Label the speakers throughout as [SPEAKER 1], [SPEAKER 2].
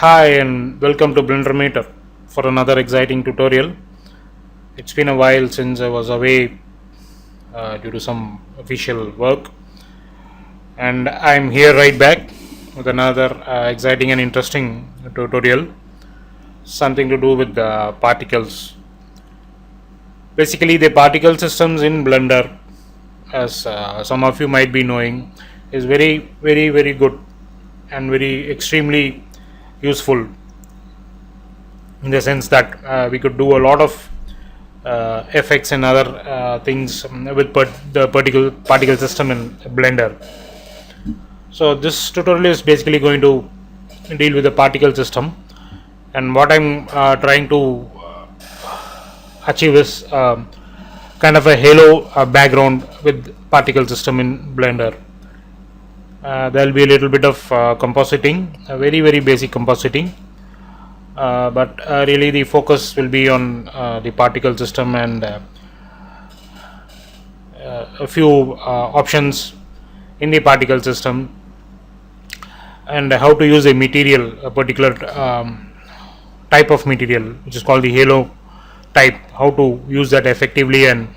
[SPEAKER 1] Hi and welcome to Blendermeter for another exciting tutorial. It's been a while since I was away due to some official work, and I'm here right back with another exciting and interesting tutorial, something to do with the particles. Basically, the particle systems in Blender, as some of you might be knowing, is very good and very extremely useful in the sense that we could do a lot of effects and other things with the particle system in Blender. So this tutorial is basically going to deal with the particle system, and what I'm trying to achieve is kind of a halo background with particle system in Blender. There will be a little bit of compositing, very basic compositing, but really the focus will be on the particle system and a few options in the particle system, and how to use a particular type of material which is called the halo type, how to use that effectively and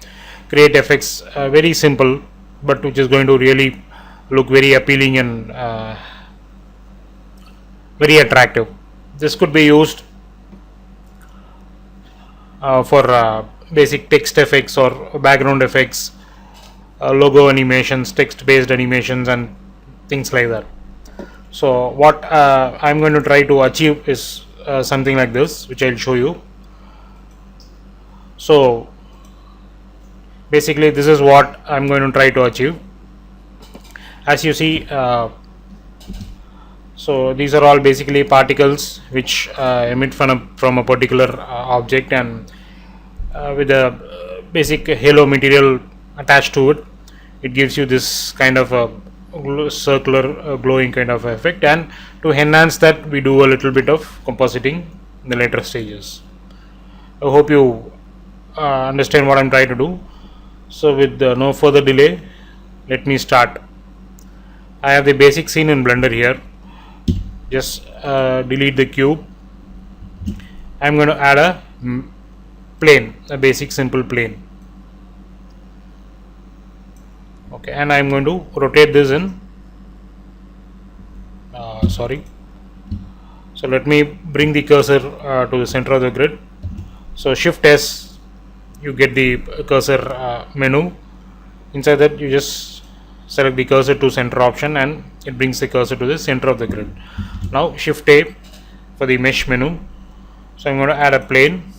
[SPEAKER 1] create effects. Very simple, but which is going to really look very appealing and very attractive. This could be used for basic text effects or background effects, logo animations, text based animations, and things like that. So what I'm going to try to achieve is something like this, which I'll show you. So basically this is what I'm going to try to achieve. As you see, so these are all basically particles which emit from a particular object, and with a basic halo material attached to it, it gives you this kind of a circular glowing kind of effect. And to enhance that, we do a little bit of compositing in the later stages. I hope you understand what I'm trying to do. So with no further delay, let me start. I have the basic scene in Blender here. Just delete the cube. I'm going to add a plane, a basic simple plane. Okay, and I'm going to rotate this in so let me bring the cursor to the center of the grid. So Shift S, you get the cursor menu. Inside that, you just select the cursor to center option, and it brings the cursor to the center of the grid. Now Shift A for the mesh menu. So I'm going to add a plane.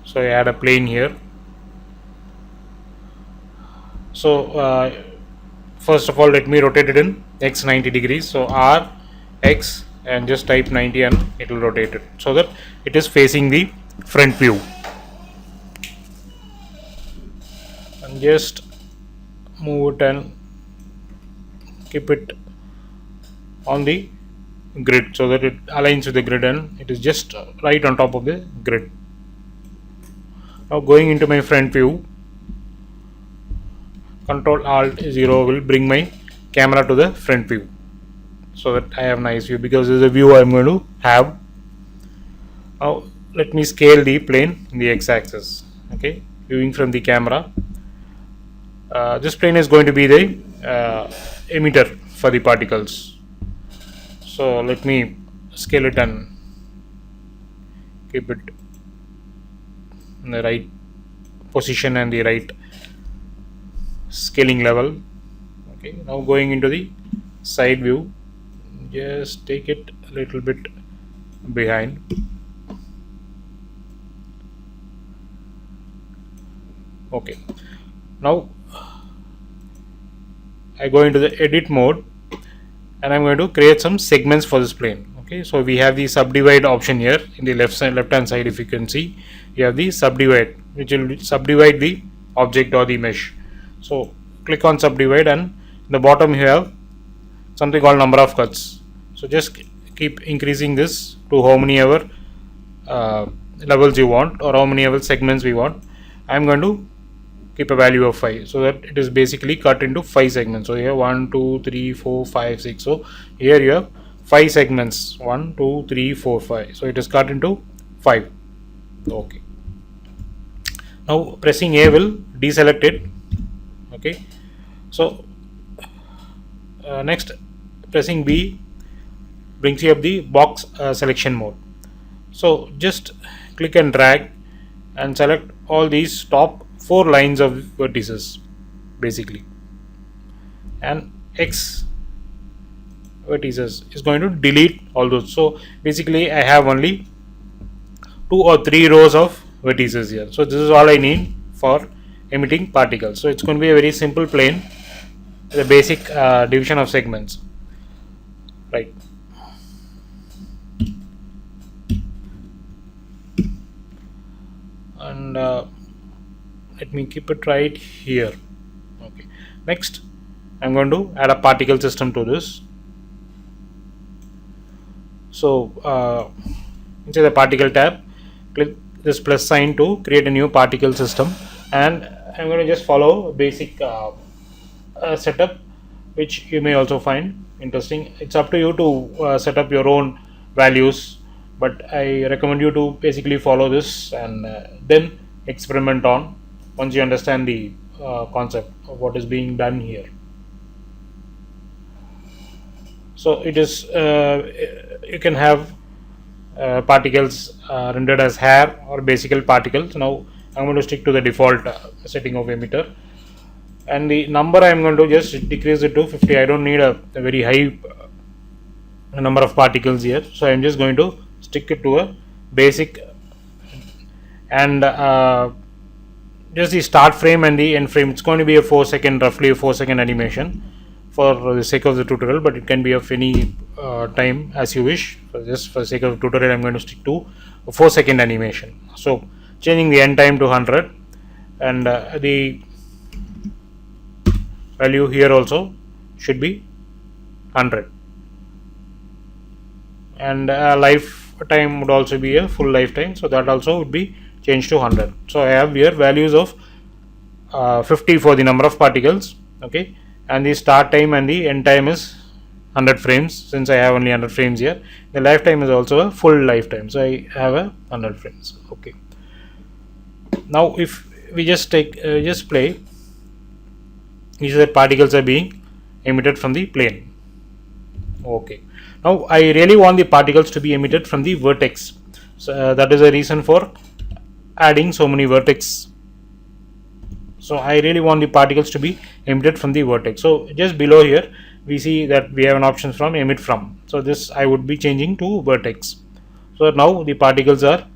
[SPEAKER 1] So I add a plane here. So first of all, let me rotate it in x 90 degrees. So R X and just type 90 and it will rotate it so that it is facing the front view. And just move it and keep it on the grid so that it aligns with the grid and it is just right on top of the grid. Now going into my front view, Control Alt 0 will bring my camera to the front view so that I have nice view, because this is a view I'm going to have. Now let me scale the plane in the x-axis. Okay, viewing from the camera, this plane is going to be the emitter for the particles. So let me scale it and keep it in the right position and the right scaling level. Okay, now going into the side view, just take it a little bit behind. Okay, now I go into the edit mode and I'm going to create some segments for this plane. Okay, so we have the subdivide option here in the left hand side. If you can see, you have the subdivide, which will subdivide the object or the mesh. So click on subdivide, and in the bottom you have something called number of cuts. So just keep increasing this to how many ever levels you want, or how many ever segments we want. I'm going to keep a value of 5 so that it is basically cut into 5 segments. So here 1 2 3 4 5 6. So here you have 5 segments, 1 2 3 4 5, so it is cut into 5. Okay, now pressing A will deselect it. Okay, so next pressing B brings you up the box selection mode. So just click and drag and select all these top 4 lines of vertices basically, and X vertices is going to delete all those. So basically I have only 2 or 3 rows of vertices here, so this is all I need for emitting particles. So it's going to be a very simple plane, the basic division of segments, right? And let me keep it right here. Okay, next I'm going to add a particle system to this. So inside the particle tab, click this plus sign to create a new particle system, and I'm going to just follow basic setup, which you may also find interesting. It's up to you to set up your own values, but I recommend you to basically follow this and then experiment on once you understand the concept of what is being done here. So it is you can have particles rendered as hair or basic particles. Now I'm going to stick to the default setting of emitter, and the number I'm going to just decrease it to 50. I don't need a very high number of particles here, so I'm just going to stick it to a basic, and just the start frame and the end frame, it's going to be a 4-second, roughly a 4-second animation for the sake of the tutorial, but it can be of any time as you wish. Just for the sake of the tutorial, I'm going to stick to a 4-second animation. So changing the end time to 100, and the value here also should be 100, and lifetime would also be a full lifetime, so that also would be changed to 100. So I have here values of 50 for the number of particles. Okay, and the start time and the end time is 100 frames, since I have only 100 frames here. The lifetime is also a full lifetime, so I have a 100 frames. Okay, now if we just take just play, you see that particles are being emitted from the plane. Okay, now I really want the particles to be emitted from the vertex, so that is a reason for adding so many vertex. So I really want the particles to be emitted from the vertex. So just below here we see that we have an option from emit from, so this I would be changing to vertex. So now the particles are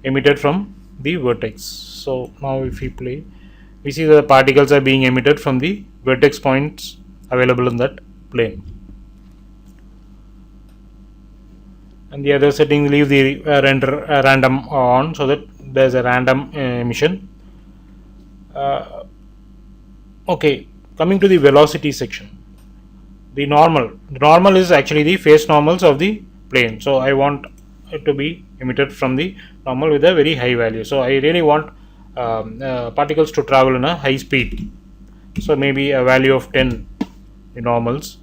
[SPEAKER 1] emitted from the vertex. So now if we play, we see that the particles are being emitted from the vertex points available in that plane. And the other setting, leave the render random on, so that there is a random emission. Okay, coming to the velocity section, the normal is actually the face normals of the plane. So I want it to be emitted from the normal with a very high value. So I really want particles to travel in a high speed, so maybe a value of 10, the normals,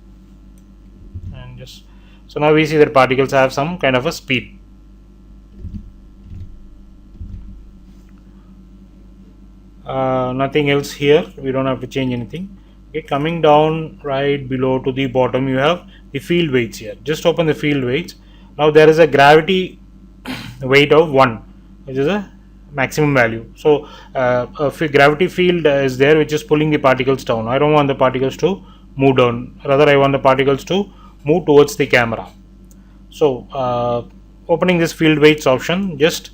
[SPEAKER 1] and just so now we see that particles have some kind of a speed. Nothing else here, we don't have to change anything. Okay, coming down right below to the bottom, you have the field weights here. Just open the field weights. Now there is a gravity weight of 1, which is a maximum value. So a gravity field is there, which is pulling the particles down. I don't want the particles to move down, rather I want the particles to move towards the camera. So opening this field weights option, just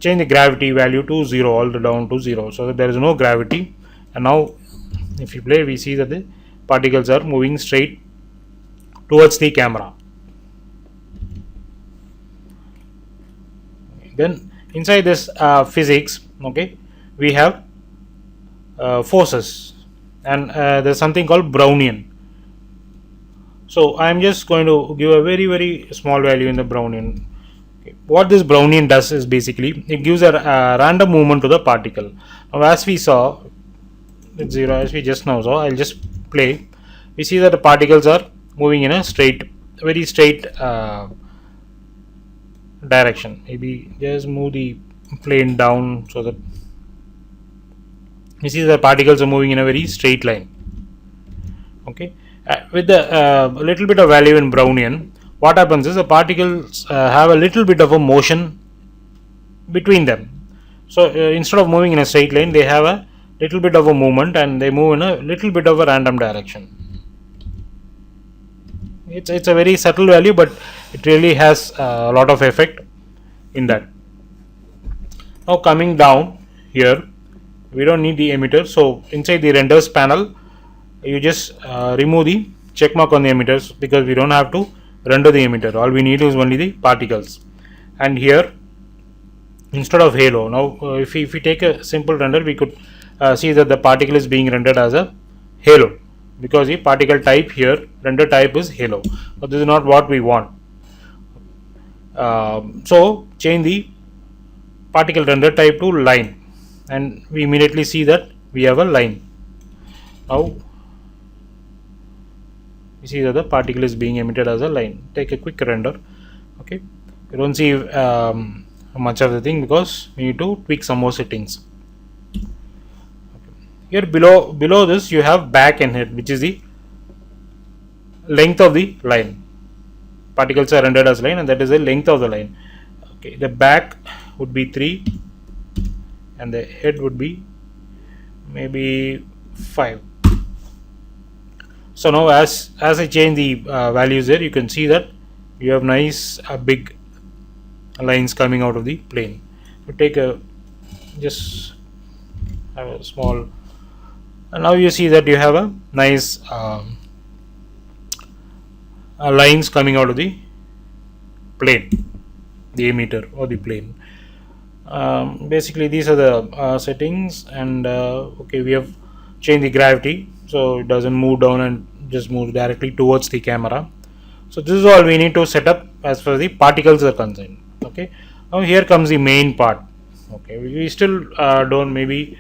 [SPEAKER 1] change the gravity value to 0, all the down to 0, so that there is no gravity. And now if you play, we see that the particles are moving straight towards the camera. Then inside this physics, okay, we have forces, and there's something called Brownian. So I am just going to give a very small value in the Brownian. Okay. What this Brownian does is basically it gives a random movement to the particle. Now as we saw, it's 0, as we just now saw, I'll just play. We see that the particles are moving in a very straight direction. Maybe just move the plane down so that you see the particles are moving in a very straight line. Okay, with the little bit of value in Brownian, what happens is the particles have a little bit of a motion between them. So instead of moving in a straight line, they have a little bit of a movement and they move in a little bit of a random direction. It's a very subtle value, but it really has a lot of effect in that. Now coming down here, we don't need the emitter, so inside the renders panel you just remove the check mark on the emitters, because we don't have to render the emitter. All we need is only the particles. And here, instead of halo, now if we take a simple render, we could see that the particle is being rendered as a halo, because the particle type here, render type, is halo, but this is not what we want. So change the particle render type to line, and we immediately see that we have a line. Now we see that the particle is being emitted as a line. Take a quick render. Okay, you don't see much of the thing because we need to tweak some more settings. Okay. Here below this you have back and head, which is the length of the line. Particles are rendered as line, and that is the length of the line. Okay, the back would be 3 and the head would be maybe 5. So now as I change the values there, you can see that you have nice big lines coming out of the plane. You take a just have a small, and now you see that you have a nice lines coming out of the plane, the emitter or the plane. Basically these are the settings, and okay, we have changed the gravity so it doesn't move down and just moves directly towards the camera. So this is all we need to set up as far as the particles are concerned. Okay, now here comes the main part. Okay, we still don't, maybe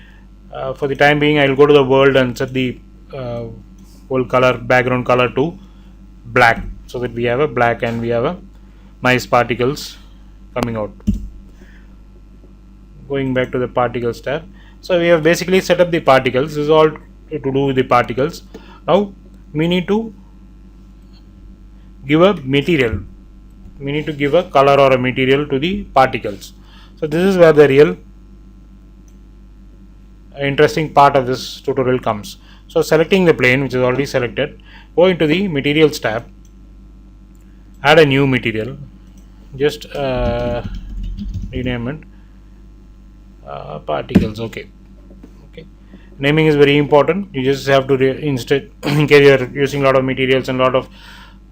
[SPEAKER 1] for the time being I will go to the world and set the whole color, background color to black, so that we have a black and we have a nice particles coming out. Going back to the particles tab, so we have basically set up the particles. This is all to do with the particles. Now we need to give a material, we need to give a color or a material to the particles. So this is where the real interesting part of this tutorial comes. So selecting the plane, which is already selected, go into the materials tab, add a new material, just rename it particles. Okay, naming is very important. You just have to instead in case you are using a lot of materials and a lot of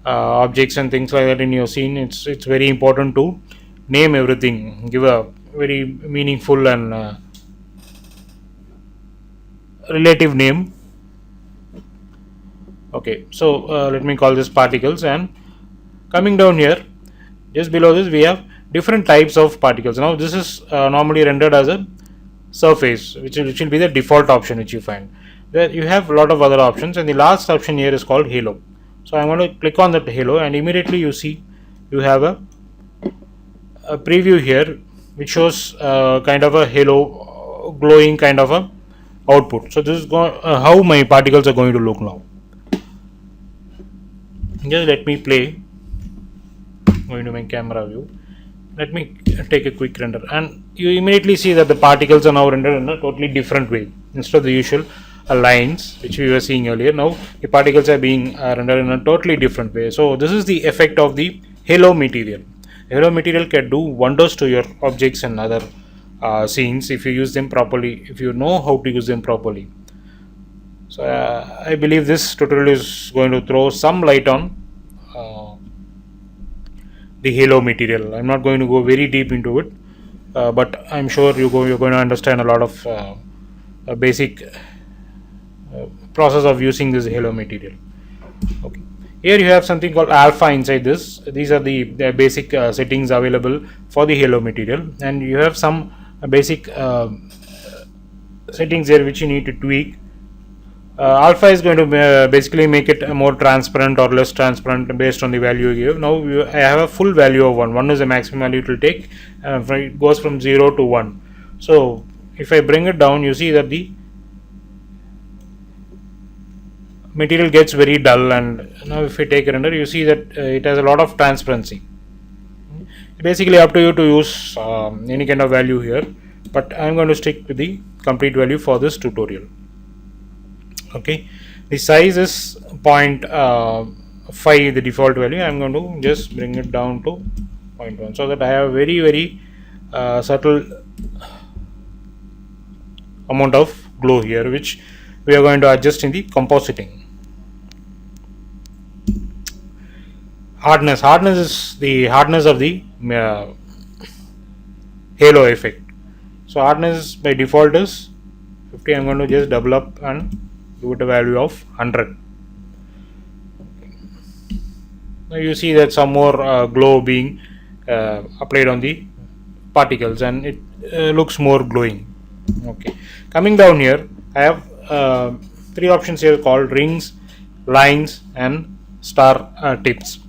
[SPEAKER 1] objects and things like that in your scene, it's very important to name everything, give a very meaningful and relative name. Okay, so let me call this particles, and coming down here just below this we have different types of particles. Now this is normally rendered as a surface, which will be the default option which you find. There you have a lot of other options, and the last option here is called halo. So I'm going to click on that halo, and immediately you see you have a preview here which shows kind of a halo glowing kind of a output. So this is how my particles are going to look now. Just let me play. Going to my camera view. Let me take a quick render, and you immediately see that the particles are now rendered in a totally different way. Instead of the usual lines which we were seeing earlier, now the particles are being rendered in a totally different way. So this is the effect of the halo material. Halo material can do wonders to your objects and other scenes if you use them properly, if you know how to use them properly. So I believe this tutorial is going to throw some light on the halo material. I'm not going to go very deep into it, but I'm sure you're going to understand a lot of a basic process of using this halo material. Okay, here you have something called alpha inside this. These are the basic settings available for the halo material, and you have some basic settings here which you need to tweak Alpha is going to basically make it more transparent or less transparent based on the value you give. Now I have a full value of 1. 1 is the maximum value it will take. It goes from 0 to 1. So if I bring it down, you see that the material gets very dull, and now if I take a render, you see that it has a lot of transparency. Basically up to you to use any kind of value here, but I am going to stick with the complete value for this tutorial. Okay, the size is 0.5, the default value. I am going to just bring it down to 0.1 so that I have very subtle amount of glow here, which we are going to adjust in the compositing. Hardness is the hardness of the halo effect. So hardness by default is 50. I'm going to just double up and give it a value of 100. Now you see that some more glow being applied on the particles, and it looks more glowing. Okay, coming down here, I have 3 options here called rings, lines, and star tips.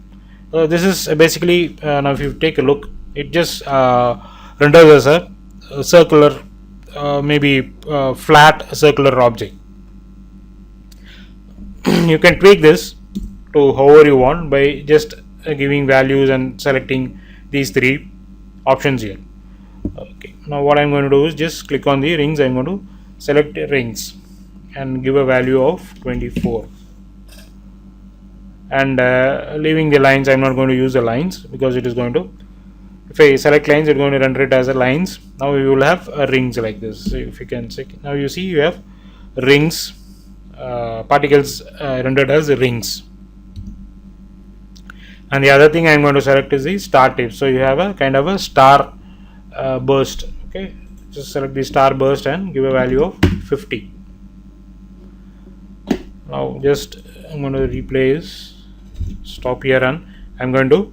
[SPEAKER 1] This is basically, now if you take a look, it just renders as a circular, maybe flat circular object. You can tweak this to however you want by just giving values and selecting these 3 options here. Okay, now what I'm going to do is just click on the rings. I'm going to select rings and give a value of 24. And leaving the lines, I'm not going to use the lines because it is going to, if I select lines, it's going to render it as a lines. Now we will have rings like this. So if you can check, now you see you have rings, particles rendered as rings. And the other thing I'm going to select is the star tip. So you have a kind of a star burst. Okay, just select the star burst and give a value of 50. Now just I'm going to replace, stop here, and I'm going to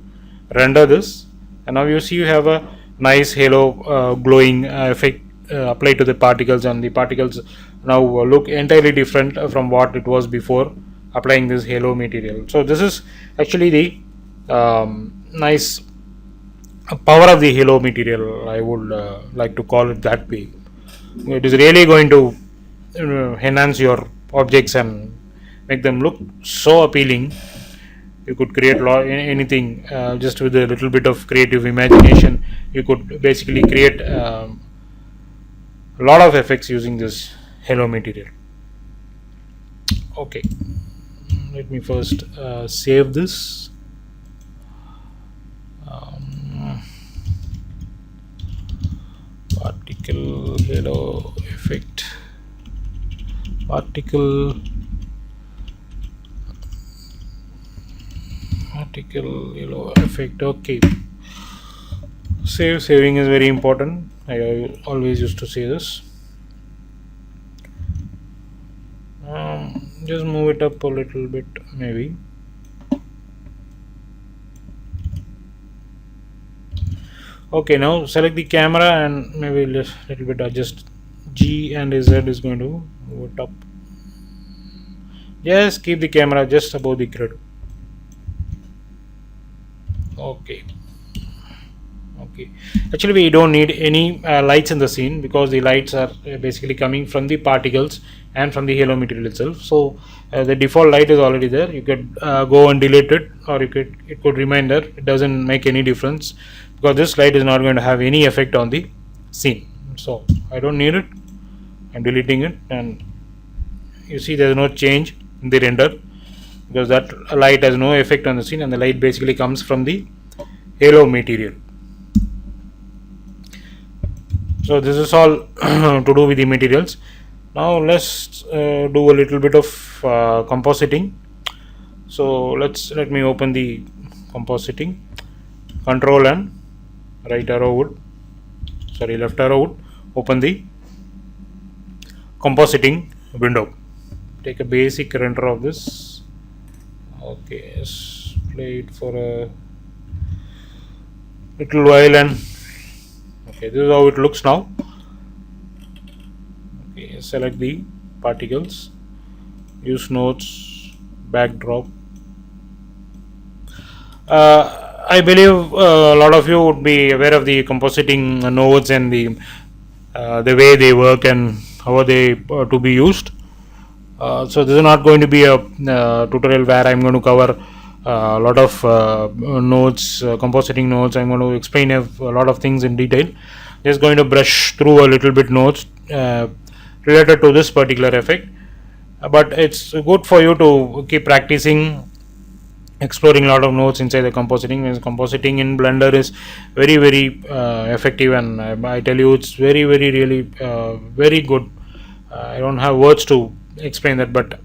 [SPEAKER 1] render this, and now you see you have a nice halo glowing effect applied to the particles, and the particles now look entirely different from what it was before applying this halo material. So this is actually the nice power of the halo material, I would like to call it that way. It is really going to enhance your objects and make them look so appealing. You could create anything just with a little bit of creative imagination. You could basically create a lot of effects using this halo material. Okay, let me first save this. Particle halo effect, particle halo effect. Okay, saving is very important. I always used to say this. Just move it up a little bit, maybe. Okay, now select the camera and maybe little bit adjust G and Z is going to move it up. Just keep the camera just above the grid. Okay. Actually, we don't need any lights in the scene because the lights are basically coming from the particles and from the halo material itself. So the default light is already there. You could go and delete it, or it could remain there. It doesn't make any difference because this light is not going to have any effect on the scene. So I don't need it. I'm deleting it, and you see there is no change in the render because that light has no effect on the scene, and the light basically comes from the halo material. So this is all to do with the materials. Now let's do a little bit of compositing. So let me open the compositing, control and left arrow would open the compositing window. Take a basic render of this. Okay, let's play it for a little while, and okay, this is how it looks now. Okay, select the particles, use nodes, backdrop. I believe a lot of you would be aware of the compositing nodes and the way they work and how are they to be used. So this is not going to be a tutorial where I'm going to cover a lot of nodes, compositing nodes. I'm going to explain a lot of things in detail. Just going to brush through a little bit nodes related to this particular effect. But it's good for you to keep practicing, exploring a lot of nodes inside the compositing. Because compositing in Blender is very effective, and I tell you, it's very really very good. I don't have words to explain that, but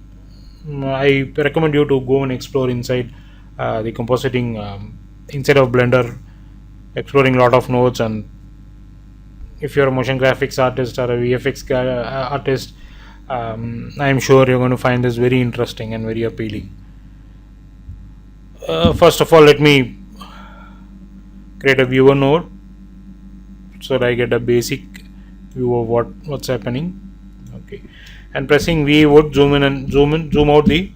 [SPEAKER 1] I recommend you to go and explore inside the compositing inside of Blender, exploring a lot of nodes. And if you're a motion graphics artist or a VFX artist, I'm sure you're going to find this very interesting and very appealing. First of all, let me create a viewer node so that I get a basic view of what's happening. Okay, and pressing V would zoom in and zoom out the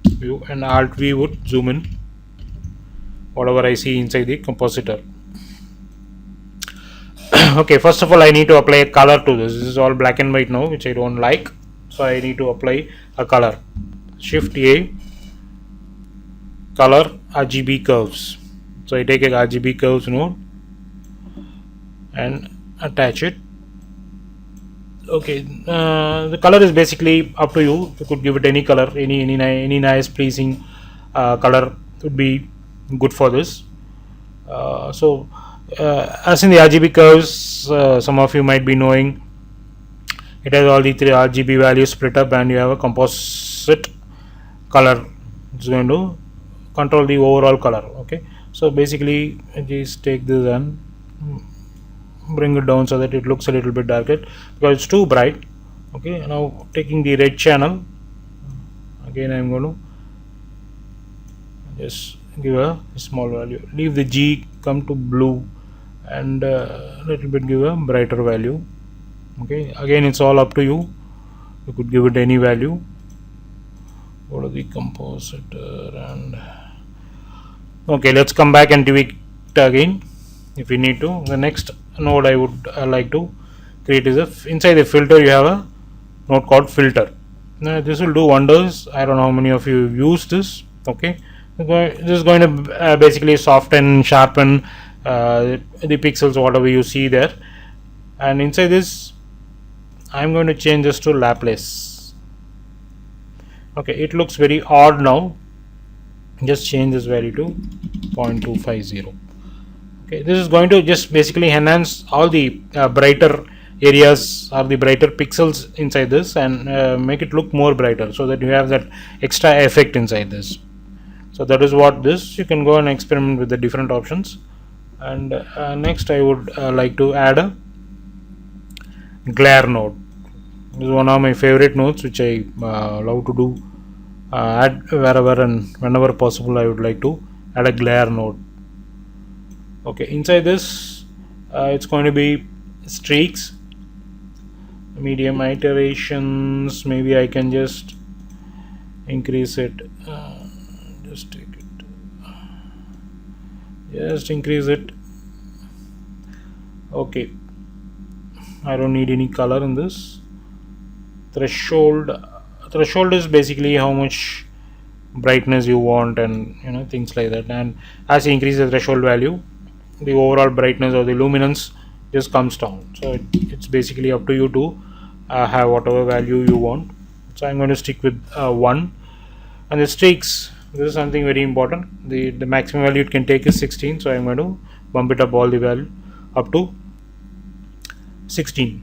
[SPEAKER 1] view, and Alt V would zoom in whatever I see inside the compositor. Okay, first of all, I need to apply a color to this. This is all black and white now, which I don't like, so I need to apply a color. Shift A, color, RGB curves. So I take a RGB curves node and attach it. Okay, the color is basically up to you. You could give it any color, any nice pleasing color would be good for this. As in the RGB curves, some of you might be knowing, it has all the three RGB values split up, and you have a composite color. It's going to control the overall color. Okay, so basically just take this and bring it down so that it looks a little bit darker, because it's too bright. Okay, now taking the red channel, again I'm going to just give a small value, leave the G, come to blue, and a little bit give a brighter value. Okay, again it's all up to you. You could give it any value. Go to the compositor, and okay, let's come back and tweak it again if we need to. The next node I would like to create is inside the filter you have a node called filter. Now this will do wonders. I don't know how many of you use this. Okay, this is going to basically soften, sharpen the pixels, whatever you see there. And inside this I'm going to change this to Laplace. Okay, it looks very odd now. Just change this value to 0.250. Okay, this is going to just basically enhance all the brighter areas or the brighter pixels inside this, and make it look more brighter, so that you have that extra effect inside this. So that is what this, you can go and experiment with the different options. And next I would like to add a glare node. This is one of my favorite nodes, which I love to do, add wherever and whenever possible. I would like to add a glare node. Okay, inside this it's going to be streaks, medium iterations. Maybe I can just increase it, just take it, just increase it. Okay, I don't need any color in this. Threshold is basically how much brightness you want, and things like that. And as you increase the threshold value, the overall brightness or the luminance just comes down. So it's basically up to you to have whatever value you want. So I'm going to stick with 1. And the streaks, this is something very important. The maximum value it can take is 16, so I'm going to bump it up all the value up to 16,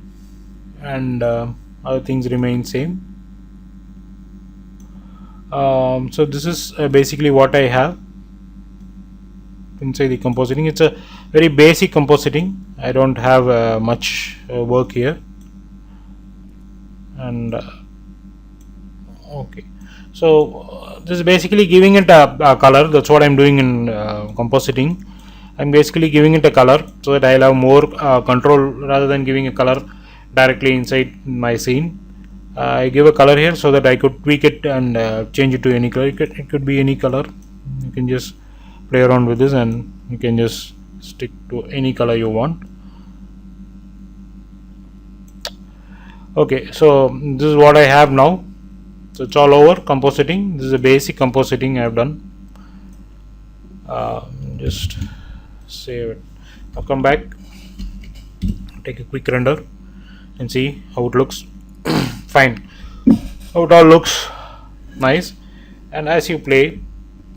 [SPEAKER 1] and other things remain same. So this is basically what I have inside the compositing. It's a very basic compositing. I don't have much work here. And okay, so this is basically giving it a color. That's what I'm doing in compositing. I'm basically giving it a color so that I'll have more control, rather than giving a color directly inside my scene. I give a color here so that I could tweak it and change it to any color. It could be any color. You can just play around with this and you can just stick to any color you want. Okay, so this is what I have now. So it's all over compositing. This is a basic compositing I have done. Just save it. I'll come back, take a quick render and see how it looks. Fine, how it all looks nice. And as you play,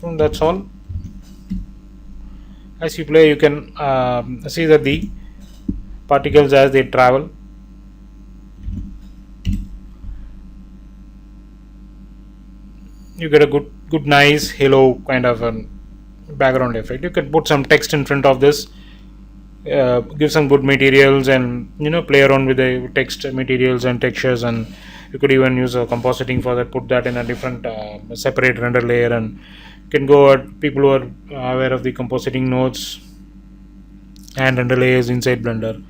[SPEAKER 1] that's all. As you play, you can see that the particles as they travel, you get a good nice halo kind of a background effect. You can put some text in front of this, give some good materials, and play around with the text materials and textures. And you could even use a compositing for that, put that in a different separate render layer, and you can go at people who are aware of the compositing nodes and render layers inside Blender.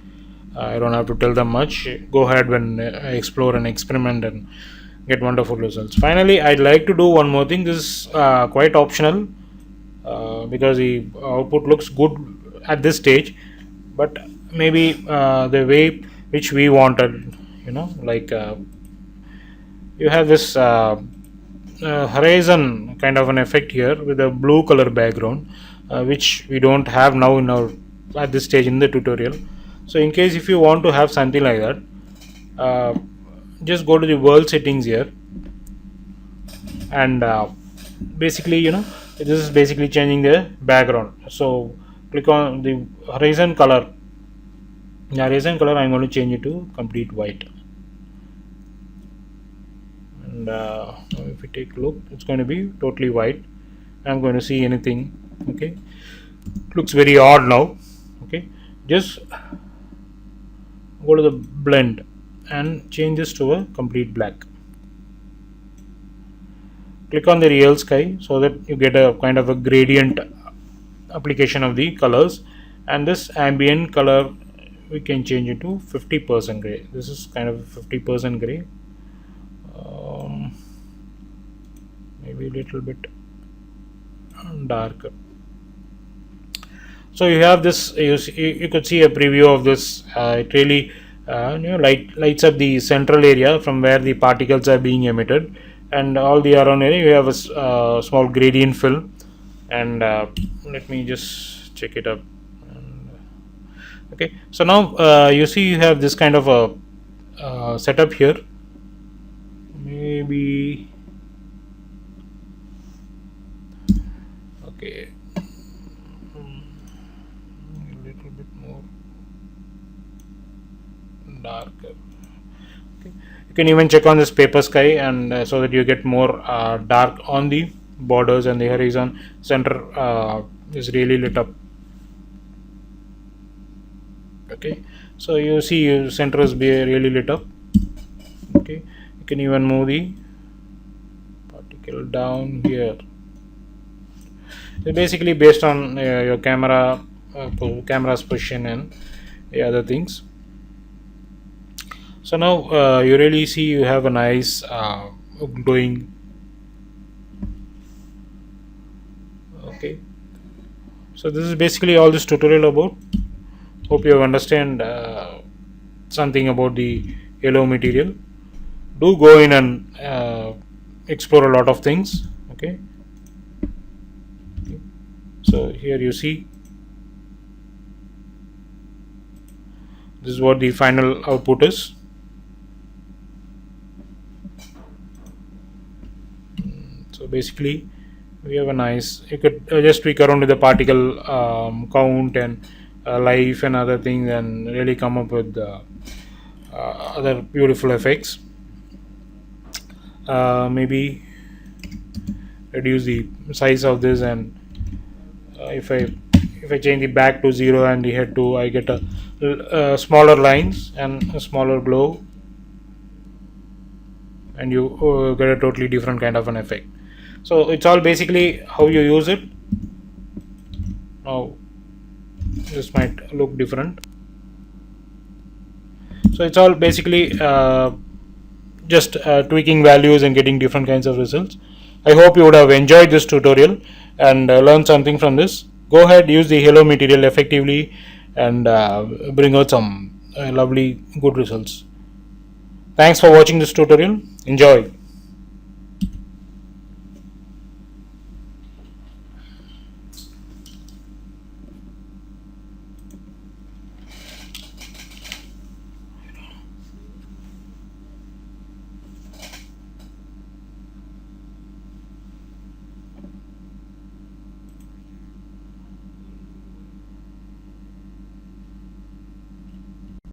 [SPEAKER 1] I don't have to tell them much. Go ahead when explore and experiment and get wonderful results. Finally, I'd like to do one more thing. This is quite optional because the output looks good at this stage, but maybe the way which we wanted, like you have this horizon kind of an effect here with a blue color background, which we don't have now in our at this stage in the tutorial. So in case if you want to have something like that, just go to the world settings here, and basically this is basically changing the background. So click on the horizon color. The horizon color I'm going to change it to complete white, and if we take a look, it's going to be totally white. I'm going to see anything. Okay, looks very odd now. Okay, just go to the blend and change this to a complete black. Click on the real sky so that you get a kind of a gradient application of the colors, and this ambient color we can change it to 50% gray. This is kind of 50% gray, maybe a little bit darker. So you have this, you could see a preview of this. It really lights up the central area from where the particles are being emitted, and all the around area you have a small gradient fill. And let me just check it up. Okay, so now you see you have this kind of a setup here. Maybe okay, a little bit more darker. Okay, you can even check on this paper sky, and so that you get more dark on the borders, and the horizon center is really lit up. Okay, so you see your center is really lit up. Okay, you can even move the particle down here. It's basically based on your camera's position and the other things. So now you really see you have a nice glowing. Okay, so this is basically all this tutorial about. Hope you understand something about the yellow material. Do go in and explore a lot of things. Okay, so here you see this is what the final output is. So basically we have a nice, you could just tweak around with the particle count and life and other things, and really come up with other beautiful effects. Maybe reduce the size of this, and if I change the back to 0 and the head to, I get a smaller lines and a smaller glow, and you get a totally different kind of an effect. So it's all basically how you use it. Now this might look different. So it's all basically just tweaking values and getting different kinds of results. I hope you would have enjoyed this tutorial and learned something from this. Go ahead, use the Halo material effectively and bring out some lovely good results. Thanks for watching this tutorial. Enjoy.